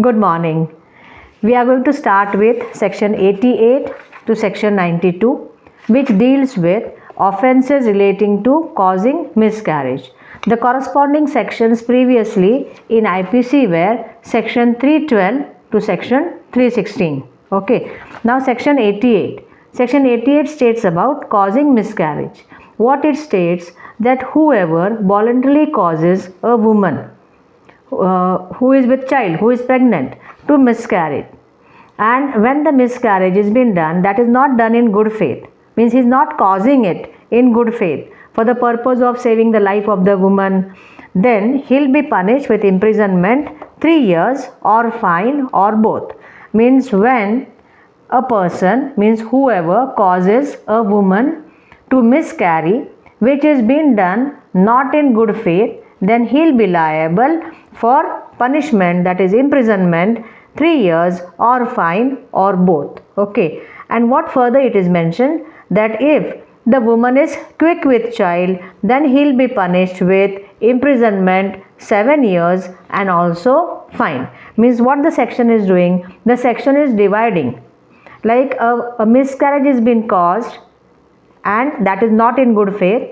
Good morning. We are going to start with section 88 to section 92, which deals with offences relating to causing miscarriage. The corresponding sections previously in IPC were section 312 to section 316. Okay. Now section 88. Section 88 states about causing miscarriage. What it states that whoever voluntarily causes a woman who is with child, who is pregnant, to miscarry, and when the miscarriage is being done, that is not done in good faith, means he is not causing it in good faith for the purpose of saving the life of the woman, then he'll be punished with imprisonment 3 years or fine or both. Means when a person, means whoever causes a woman to miscarry, which is being done not in good faith, then he'll be liable for punishment, that is imprisonment 3 years or fine or both. Okay. And what further it is mentioned that if the woman is quick with child, then he'll be punished with imprisonment 7 years and also fine. Means what the section is doing, the section is dividing, like a miscarriage is being caused and that is not in good faith,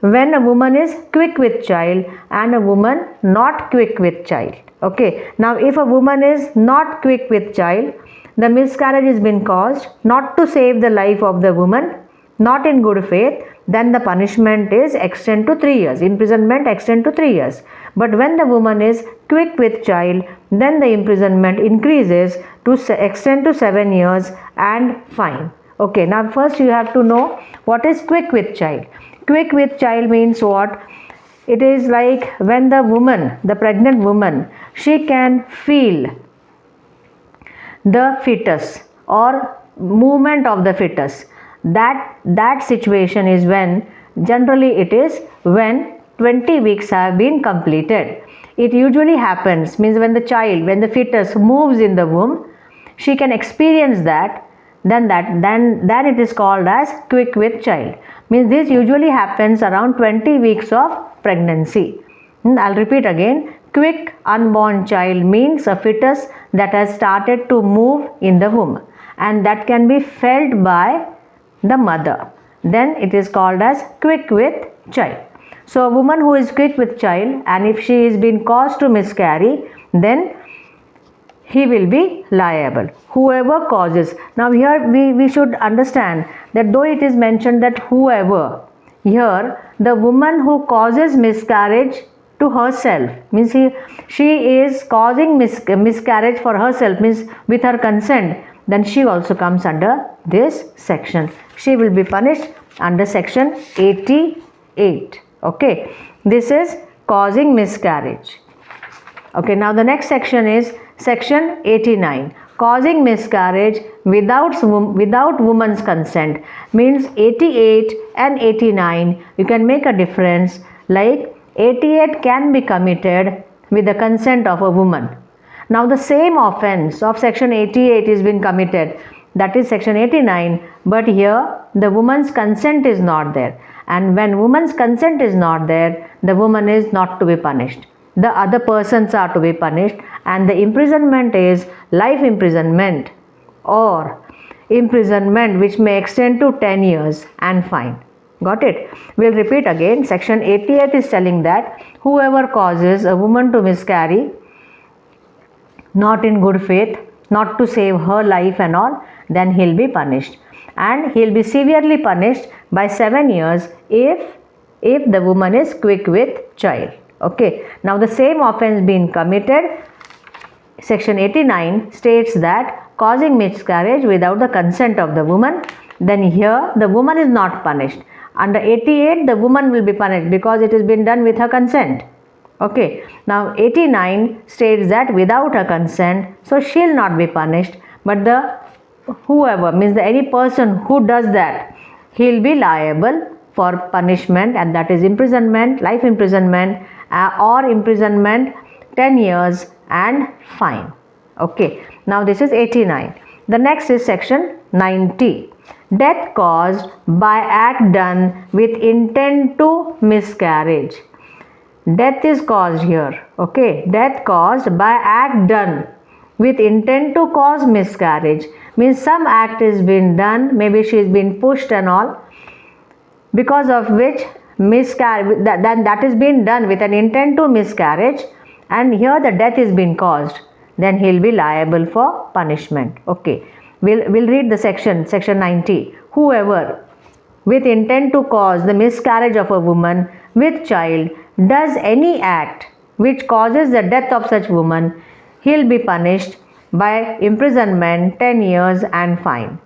when a woman is quick with child and a woman not quick with child. Okay. Now if a woman is not quick with child, the miscarriage has been caused not to save the life of the woman, not in good faith, then the punishment is extended to 3 years, imprisonment extended to 3 years. But when the woman is quick with child, then the imprisonment increases to extend to 7 years and fine. Okay. Now first you have to know what is quick with child. Quick with child means what? It is like when the woman, the pregnant woman, she can feel the fetus or movement of the fetus. That situation is when, generally it is when 20 weeks have been completed. It usually happens, means when the child, when the fetus moves in the womb, she can experience that, then it is called as quick with child. Means this usually happens around 20 weeks of pregnancy. I'll repeat again. Quick unborn child means a fetus that has started to move in the womb and that can be felt by the mother. Then it is called as quick with child. So a woman who is quick with child, and if she is being caused to miscarry, then he will be liable, whoever causes. Now here we should understand that though it is mentioned that whoever, here the woman who causes miscarriage to herself, means she is causing miscarriage for herself, means with her consent, then she also comes under this section. She will be punished under section 88. Okay. This is causing miscarriage. Okay. Now the next section is section 89, causing miscarriage without woman's consent. Means 88 and 89, you can make a difference, like 88 can be committed with the consent of a woman. Now the same offence of section 88 is been committed, that is section 89, but here the woman's consent is not there, and when woman's consent is not there, the woman is not to be punished. The other persons are to be punished, and the imprisonment is life imprisonment or imprisonment which may extend to 10 years and fine. Got it? We'll repeat again. Section 88 is telling that whoever causes a woman to miscarry not in good faith, not to save her life and all, then he'll be punished, and he'll be severely punished by 7 years if the woman is quick with child. Okay. Now the same offence being committed, section 89 states that causing miscarriage without the consent of the woman, then here the woman is not punished. Under 88 the woman will be punished because it has been done with her consent. Okay. Now 89 states that without her consent, so she'll not be punished, but the whoever, means any person who does that, he'll be liable for punishment, and that is imprisonment, life imprisonment or imprisonment 10 years and fine. Okay. Now this is 89. The next is section 90, death caused by act done with intent to miscarriage. Death is caused here. Okay. Death caused by act done with intent to cause miscarriage. Means some act is being done, maybe she is being pushed and all, because of which that is being done with an intent to miscarriage, and here the death is being caused, then he will be liable for punishment. Okay, we'll read the section 90. Whoever with intent to cause the miscarriage of a woman with child does any act which causes the death of such woman, he will be punished by imprisonment 10 years and fine.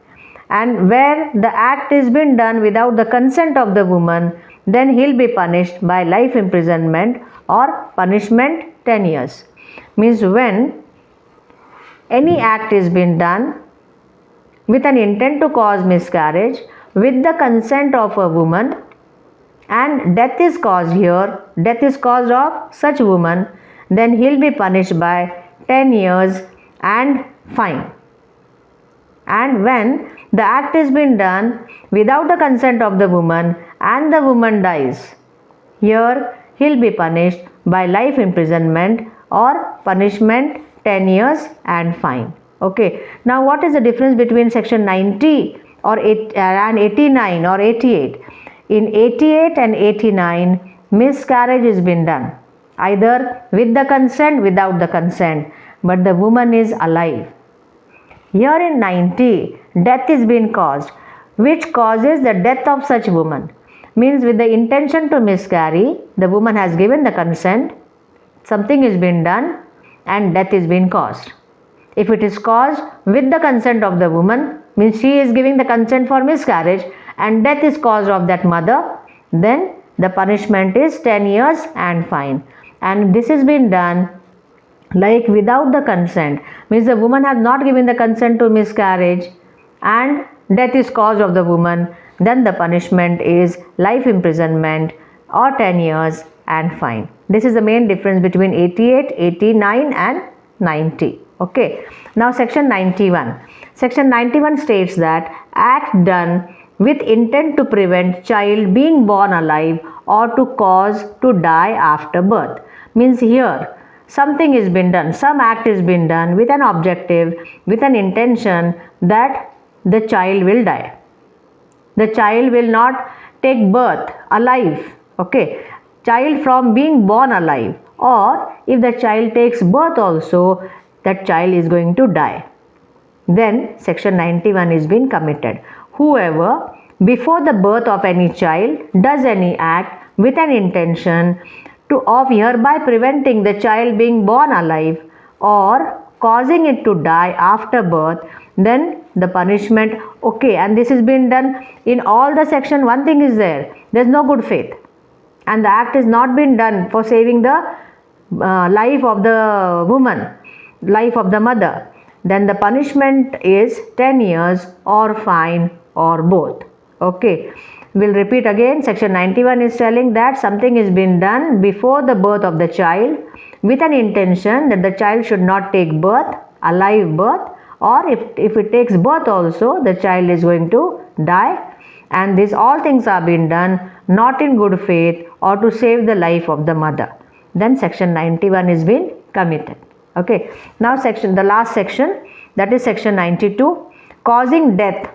And where the act is been done without the consent of the woman, then he will be punished by life imprisonment or punishment 10 years. Means when any act is been done with an intent to cause miscarriage with the consent of a woman, and death is caused here, death is caused of such woman, then he will be punished by 10 years and fine. And when the act is been done without the consent of the woman and the woman dies, here he will be punished by life imprisonment or punishment 10 years and fine. Okay, now what is the difference between section 90 and 89 or 88? In 88 and 89, miscarriage is been done either with the consent, without the consent, but the woman is alive. Here in 90, death is being caused, which causes the death of such woman. Means with the intention to miscarry, the woman has given the consent, something is being done and death is being caused. If it is caused with the consent of the woman, means she is giving the consent for miscarriage and death is caused of that mother, then the punishment is 10 years and fine. And this is being done like without the consent, means the woman has not given the consent to miscarriage and death is caused of the woman, then the punishment is life imprisonment or 10 years and fine. This is the main difference between 88, 89 and 90. Okay, now section 91. Section 91 states that act done with intent to prevent child being born alive or to cause to die after birth. Means here something is been done, some act is been done with an objective, with an intention that the child will die. The child will not take birth alive. Okay, child from being born alive, or if the child takes birth also, that child is going to die. Then section 91 is being committed. Whoever before the birth of any child does any act with an intention of hereby preventing the child being born alive or causing it to die after birth, then the punishment, okay, and this has been done in all the section. One thing is there is no good faith and the act is not been done for saving the life of the woman, life of the mother, then the punishment is 10 years or fine or both. Okay, we'll repeat again. Section 91 is telling that something is been done before the birth of the child with an intention that the child should not take birth, alive birth, or if it takes birth also, the child is going to die, and these all things are being done not in good faith or to save the life of the mother. Then section 91 is being committed. Okay, now the last section, that is section 92, causing death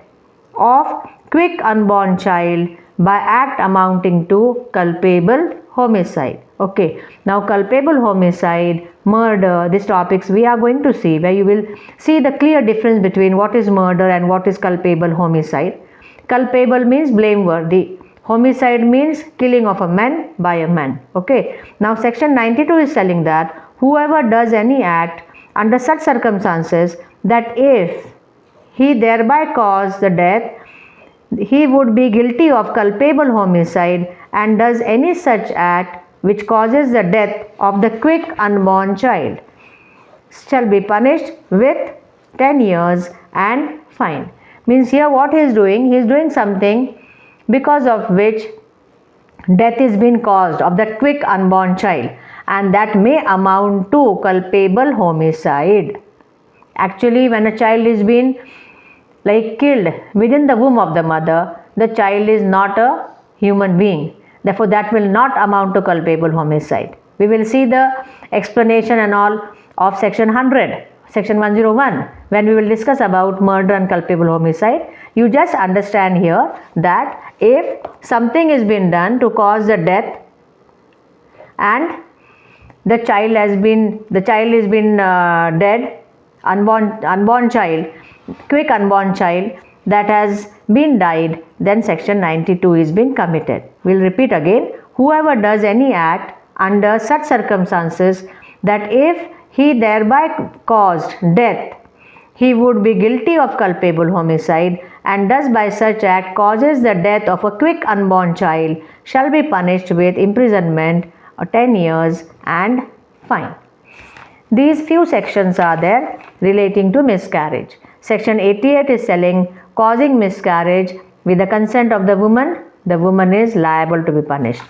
of quick unborn child by act amounting to culpable homicide. Okay, now culpable homicide, murder, these topics we are going to see, where you will see the clear difference between what is murder and what is culpable homicide. Culpable means blameworthy. Homicide means killing of a man by a man. Okay, now section 92 is telling that whoever does any act under such circumstances that if he thereby cause the death, he would be guilty of culpable homicide and does any such act which causes the death of the quick unborn child shall be punished with 10 years and fine. Means here what he is doing? He is doing something because of which death is being caused of that quick unborn child, and that may amount to culpable homicide. Actually, when a child is being killed within the womb of the mother, the child is not a human being. Therefore, that will not amount to culpable homicide. We will see the explanation and all of section 100. Section 101, when we will discuss about murder and culpable homicide, you just understand here that if something is been done to cause the death and the child is been dead, unborn child, quick unborn child that has been died, then section 92 is being committed. We'll repeat again. Whoever does any act under such circumstances that if he thereby caused death, he would be guilty of culpable homicide, and thus by such act causes the death of a quick unborn child, shall be punished with imprisonment or 10 years and fine. These few sections are there relating to miscarriage. Section 88 is telling causing miscarriage with the consent of the woman is liable to be punished.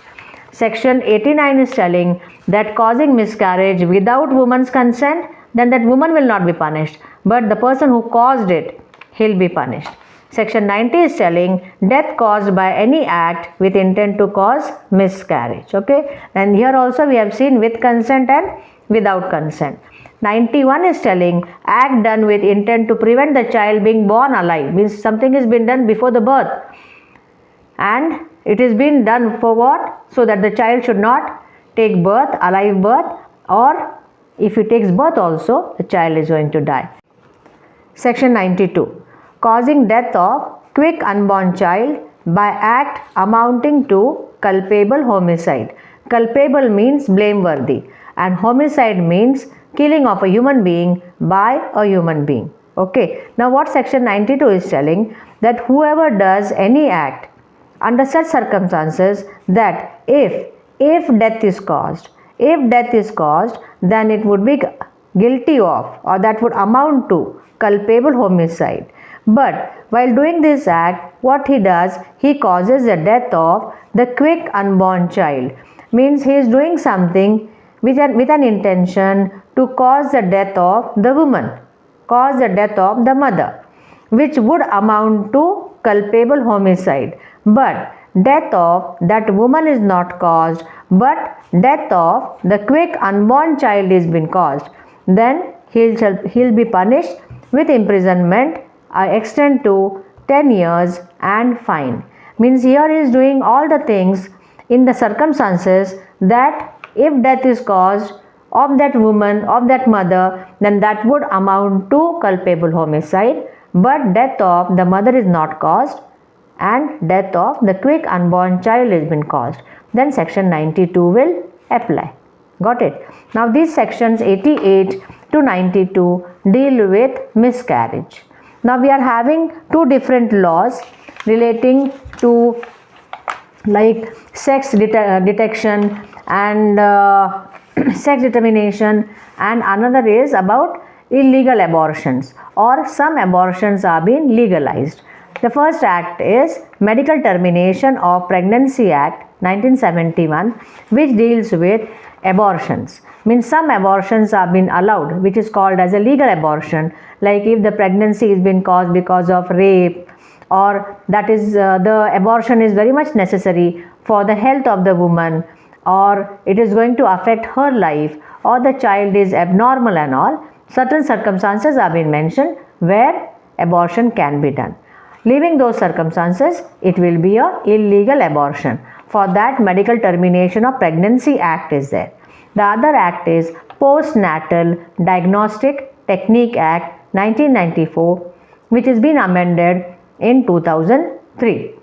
Section 89 is telling that causing miscarriage without woman's consent, then that woman will not be punished, but the person who caused it, he'll be punished. Section 90 is telling death caused by any act with intent to cause miscarriage. Okay, and here also we have seen with consent and without consent. 91 is telling act done with intent to prevent the child being born alive, means something has been done before the birth and it is being done for what? So that the child should not take birth, alive birth, or if he takes birth also, the child is going to die. Section 92, causing death of quick unborn child by act amounting to culpable homicide. Culpable means blameworthy and homicide means killing of a human being by a human being. Okay, now what section 92 is telling, that whoever does any act under such circumstances that if death is caused, then it would be guilty of, or that would amount to culpable homicide. But while doing this act, what he does, he causes the death of the quick unborn child, means he is doing something with an intention to cause the death of the woman, cause the death of the mother, which would amount to culpable homicide. But death of that woman is not caused, but death of the quick unborn child is been caused, then he'll be punished with imprisonment extend to 10 years and fine. Means here he is doing all the things in the circumstances that if death is caused of that woman, of that mother, then that would amount to culpable homicide, but death of the mother is not caused and death of the quick unborn child has been caused, then section 92 will apply. Got it? Now these sections 88 to 92 deal with miscarriage. Now we are having two different laws relating to like sex detection and sex determination, and another is about illegal abortions, or some abortions are being legalized. The first act is Medical Termination of Pregnancy Act 1971, which deals with abortions. Means some abortions are being allowed, which is called as a legal abortion, like if the pregnancy is being caused because of rape, or that is the abortion is very much necessary for the health of the woman, or it is going to affect her life, or the child is abnormal and all. Certain circumstances are being mentioned where abortion can be done. Leaving those circumstances, it will be a illegal abortion. For that, Medical Termination of Pregnancy Act is there. The other act is Postnatal Diagnostic Technique Act 1994, which has been amended in 2003.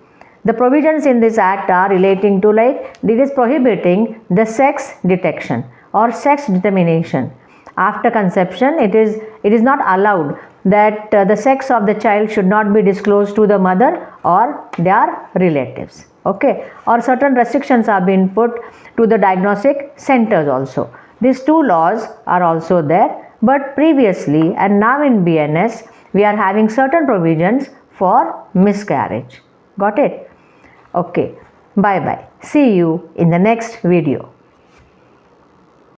The provisions in this act are relating to like it is prohibiting the sex detection or sex determination. After conception, it is not allowed that the sex of the child should not be disclosed to the mother or their relatives. Okay, or certain restrictions are being put to the diagnostic centers also. These two laws are also there, but previously and now in BNS we are having certain provisions for miscarriage. Got it? Okay, bye bye. See you in the next video.